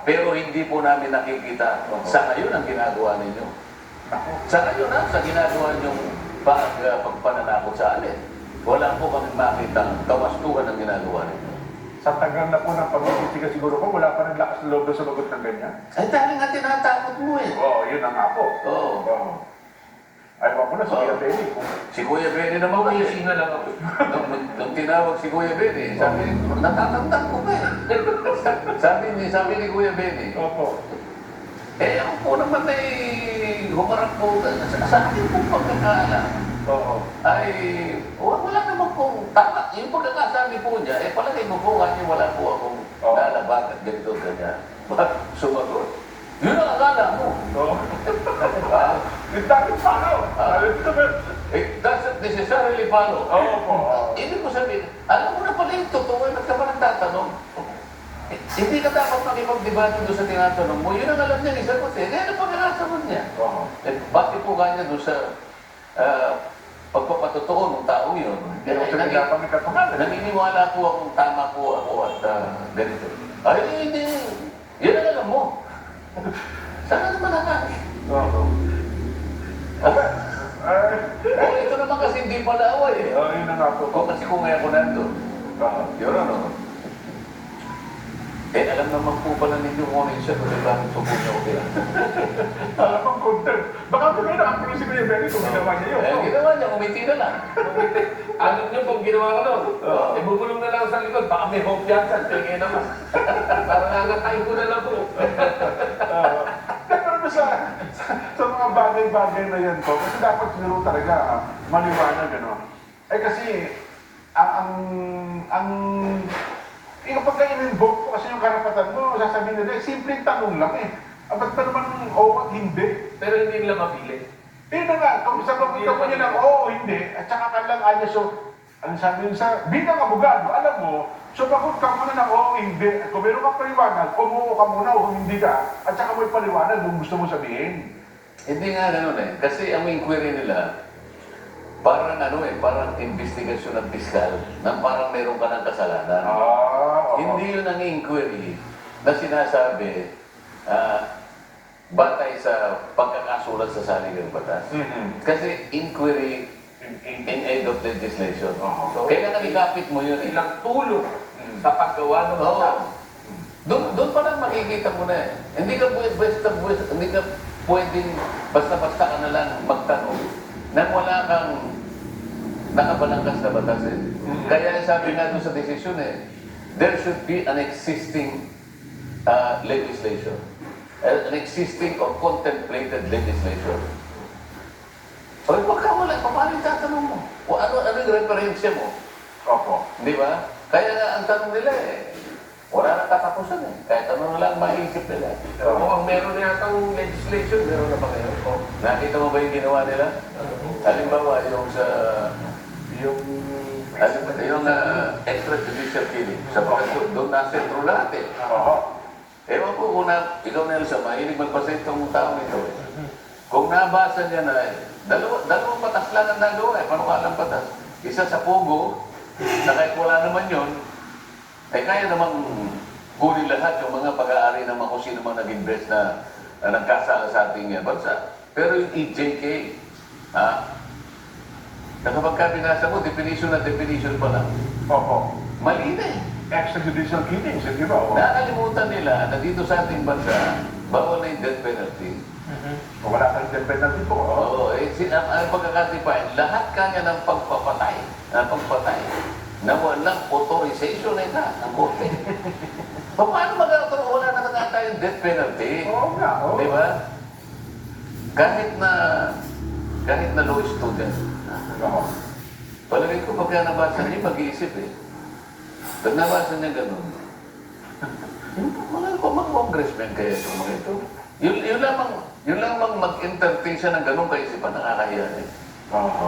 Pero hindi po namin nakikita sa ngayon ang ginagawa ninyo. Sa ngayon sa ginagawa niyong pagpananakot sa amin. Wala po kami makita kawastuhan ang ginagawa ninyo. Sa tagal na po ng pag-iistiga siguro po, wala pa rin lakas ng loob na sumagot ng ganyan? Ay, dahil nga tinatakot mo eh. Oo, yun na nga po. Oo. Oo. Ay, wag mo na, si Kuya Benny. Si Kuya Benny naman kasi. Singa lang ako. Nung tinawag si Kuya Benny, sabi, natatandaan ko ba eh. sabi ni Kuya Benny, Opo. ako po naman ay humarap po sa akin pong pagkakaalam. Oo. Ay, wala naman pong tama. Yung pagkakasabi po niya, palagay mo po kasi wala po akong lalabag at ganito, ganyan. Bakit sumagot? Yun ang akala mo. Oo. It doesn't follow. It doesn't necessarily follow. Oo po. Ibig ko sabihin, alam mo na pala yung totoo, ba't ka pa nagtatanong? Hindi ka dapat makipag-debate doon sa tinatanong mo. Yun ang alam niya, isa ko siya. Kaya ano pagkakasaman niya? Oo. Bakit po kanya doon sa pagpapatotoo ng tao yun? Pero sa ginapang ikatuhan. Naniniwala po akong tama po ako at ganito. Ay, hindi. Yan ang alam mo. Sana naman nakakit. Oo. Ito naman kasi hindi pala away eh. Oo, yun na nga po. Kasi kung ngayon ko nandun, Oo. yun ano. Alam naman po pala ninyo kung ano yung siya, kung bakit suko niya ko kaya. Alam ang content. Baka po kayo nakapulo si Kuya Benny kung ginawa niya yun. Ginawa niya, umiti na lang. Ano nyo pag ginawa ko nun? Oo. Bubulong na lang sa likod. Baka may hope yan sa tingin naman. Para nangatay ko na lang po. Pero sa mga bagay-bagay na yan po, kasi dapat siguro talaga maliwanag, ano. Kasi, kapag kayo in-invoke po kasi yung karapatan mo, sasabihin nila, simpleng tanong lang eh. Ba't ba naman oo at hindi? Pero hindi nila mapili. Eh na nga, kung sa papunta mo niya ng oo o hindi, at saka ka lang anya, so, ang sabi yun sa, bilang abogado, alam mo, sumagot ka muna ng oo o hindi. At kung meron kang paliwanag, umuo ka muna o hindi ka, at saka mo ipaliwanag kung gusto mo sabihin. Hindi nga ganun eh. Kasi ang inquiry nila, parang parang investigasyon ng piskal na parang meron ka ng kasalanan. Hindi yun ang inquiry na sinasabi batay sa pagkakasulat sa saligang batas. Kasi inquiry in aid of legislation. So, kailangan ikapit mo yun eh. Ilang tulong sa paggawa ng batas. Doon pa lang makikita mo na eh. Hindi ka pwedeng basta-basta ka na lang magtanong nang wala kang nakabalangkas na batas eh. Kaya sabi nga doon sa desisyon eh, there should be an existing legislation. An existing or contemplated legislation. So, wag ka wala. Paano yung tatanong mo? O ano yung referensya mo? Opo. Di ba? Kaya nga ang tanong nila eh, wala nang katapusan eh. Kahit ano na lang maisip nila. Mukhang meron na yatang legislation. Meron na ba ngayon? Nakita mo ba yung ginawa nila? Halimbawa, yung extrajudicial killing sa pagkasunod, doon na sentro lahat eh. Ewan ko kung ikaw Nelson, mahilig magbasa itong taong ito eh. Kung nabasa niya na dalawang batas lang ang nagawa eh, panukalang batas. Isa sa Pugo, na kahit wala naman yun, kaya namang kunin lahat yung mga pag-aari ng mga kung sino mang nag-invest na nagkasala sa ating bansa. Pero yung EJK, na kapag ka binasa mo, definition na definition pa lang. Opo. Mali na eh. Extrajudicial killings, di ba? Nakalimutan nila na dito sa ating bansa, bawal na yung death penalty. Kung wala kang death penalty po. Oo, ang pagkakatipain, lahat kanya ng pagpapatay na walang authorization na ita ng korte. Paano mag-authorize? Wala na nga tayong death penalty. Oo nga, oo. Di ba? Kahit na law student. Oo. Palagay ko pagka nabasa niya, mag-iisip eh. Pag nabasa niya ganun, mga congressman kaya itong mga ito. Yun lamang mag-entertain siya ng ganun kaisipan, nakakahiya eh. Oo.